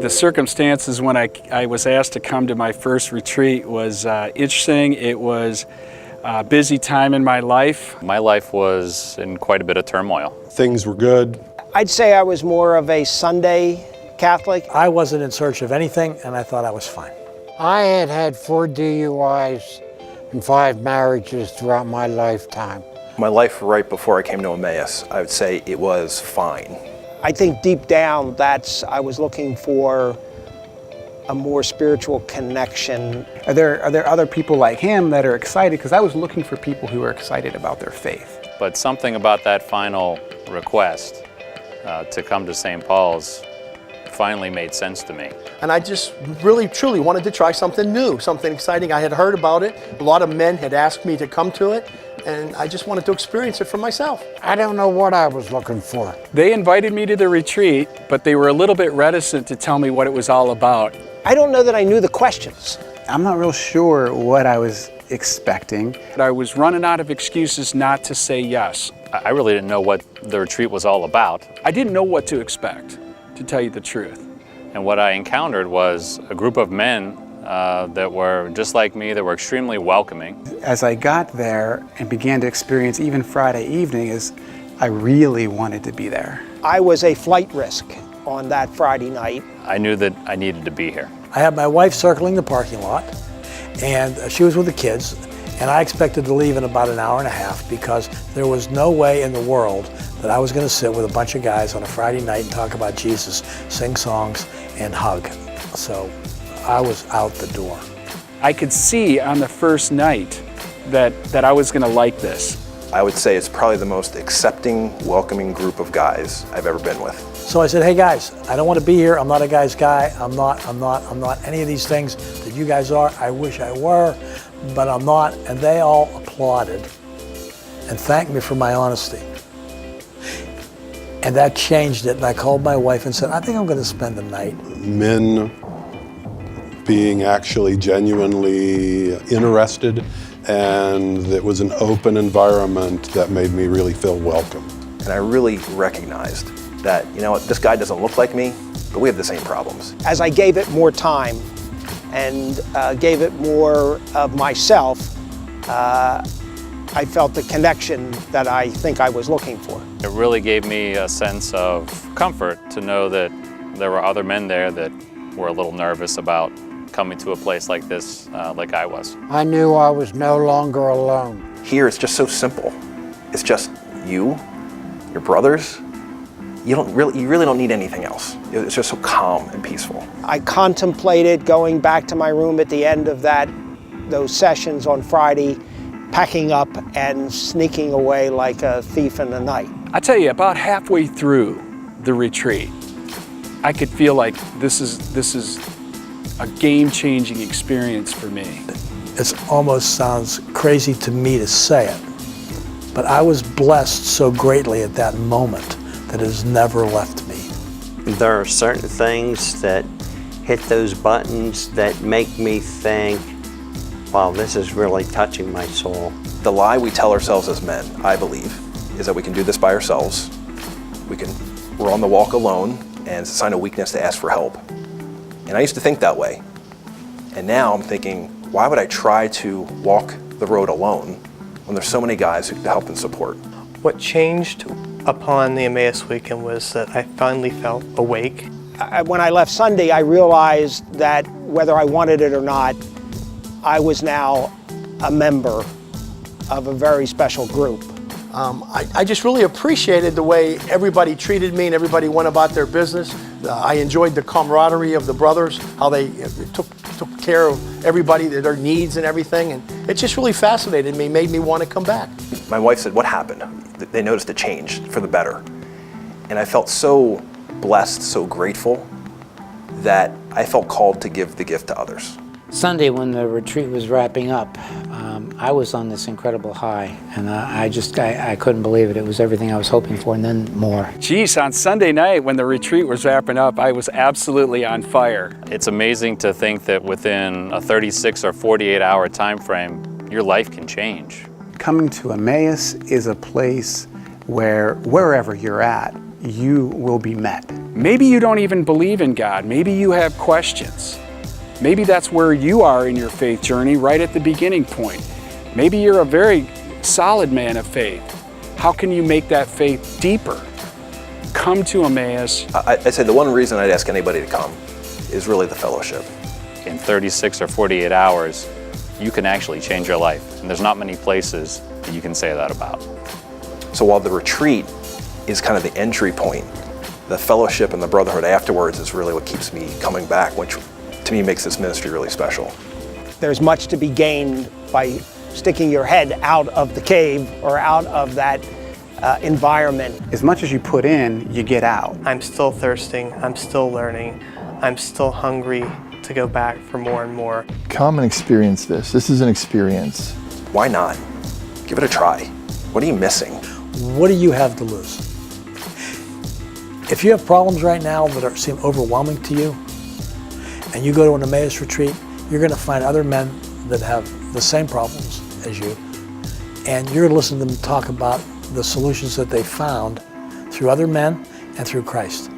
The circumstances when I was asked to come to my first retreat was interesting. It was a busy time in my life. My life was in quite a bit of turmoil. Things were good. I'd say I was more of a Sunday Catholic. I wasn't in search of anything, and I thought I was fine. I had had 4 DUIs and 5 marriages throughout my lifetime. My life right before I came to Emmaus, I would say it was fine. I think deep down I was looking for a more spiritual connection. Are there other people like him that are excited? Because I was looking for people who are excited about their faith. But something about that final request to come to St. Paul's finally made sense to me. And I just really, truly wanted to try something new, something exciting. I had heard about it. A lot of men had asked me to come to it, and I just wanted to experience it for myself. I don't know what I was looking for. They invited me to the retreat, but they were a little bit reticent to tell me what it was all about. I don't know that I knew the questions. I'm not real sure what I was expecting. I was running out of excuses not to say yes. I really didn't know what the retreat was all about. I didn't know what to expect, to tell you the truth. And what I encountered was a group of men that were just like me, that were extremely welcoming. As I got there and began to experience even Friday evening, I really wanted to be there. I was a flight risk on that Friday night. I knew that I needed to be here. I had my wife circling the parking lot, and she was with the kids, and I expected to leave in about an hour and a half because there was no way in the world that I was going to sit with a bunch of guys on a Friday night and talk about Jesus, sing songs, and hug. So I was out the door. I could see on the first night that I was going to like this. I would say it's probably the most accepting, welcoming group of guys I've ever been with. So I said, hey guys, I don't want to be here. I'm not a guy's guy. I'm not any of these things that you guys are. I wish I were, but I'm not. And they all applauded and thanked me for my honesty. And that changed it. And I called my wife and said, I think I'm going to spend the night. Men being actually genuinely interested, and it was an open environment that made me really feel welcome. And I really recognized that, you know what, this guy doesn't look like me, but we have the same problems. As I gave it more time and gave it more of myself, I felt the connection that I think I was looking for. It really gave me a sense of comfort to know that there were other men there that were a little nervous about coming to a place like this, like I was. I knew I was no longer alone. Here it's just so simple. It's just you, your brothers. You really don't need anything else. It's just so calm and peaceful. I contemplated going back to my room at the end of those sessions on Friday, packing up and sneaking away like a thief in the night. I tell you, about halfway through the retreat, I could feel like this is a game-changing experience for me. It almost sounds crazy to me to say it, but I was blessed so greatly at that moment that it has never left me. There are certain things that hit those buttons that make me think, wow, this is really touching my soul. The lie we tell ourselves as men, I believe, is that we can do this by ourselves. We're on the walk alone, and it's a sign of weakness to ask for help. And I used to think that way. And now I'm thinking, why would I try to walk the road alone when there's so many guys who can help and support? What changed upon the Emmaus weekend was that I finally felt awake. When I left Sunday, I realized that whether I wanted it or not, I was now a member of a very special group. I just really appreciated the way everybody treated me and everybody went about their business. I enjoyed the camaraderie of the brothers, how they took care of everybody, their needs and everything, and it just really fascinated me, made me want to come back. My wife said, what happened? They noticed a change for the better. And I felt so blessed, so grateful, that I felt called to give the gift to others. Sunday, when the retreat was wrapping up, I was on this incredible high, and I couldn't believe it. It was everything I was hoping for, and then more. Geez, on Sunday night when the retreat was wrapping up, I was absolutely on fire. It's amazing to think that within a 36 or 48 hour time frame, your life can change. Coming to Emmaus is a place where wherever you're at, you will be met. Maybe you don't even believe in God. Maybe you have questions. Maybe that's where you are in your faith journey, right at the beginning point. Maybe you're a very solid man of faith. How can you make that faith deeper? Come to Emmaus. I'd say the one reason I'd ask anybody to come is really the fellowship. In 36 or 48 hours, you can actually change your life. And there's not many places that you can say that about. So while the retreat is kind of the entry point, the fellowship and the brotherhood afterwards is really what keeps me coming back, which to me makes this ministry really special. There's much to be gained by sticking your head out of the cave or out of that environment. As much as you put in, you get out. I'm still thirsting, I'm still learning, I'm still hungry to go back for more and more. Come and experience this. This is an experience. Why not? Give it a try. What are you missing? What do you have to lose? If you have problems right now that seem overwhelming to you, and you go to an Emmaus retreat, you're going to find other men that have the same problems as you, and you're going to listen to them talk about the solutions that they found through other men and through Christ.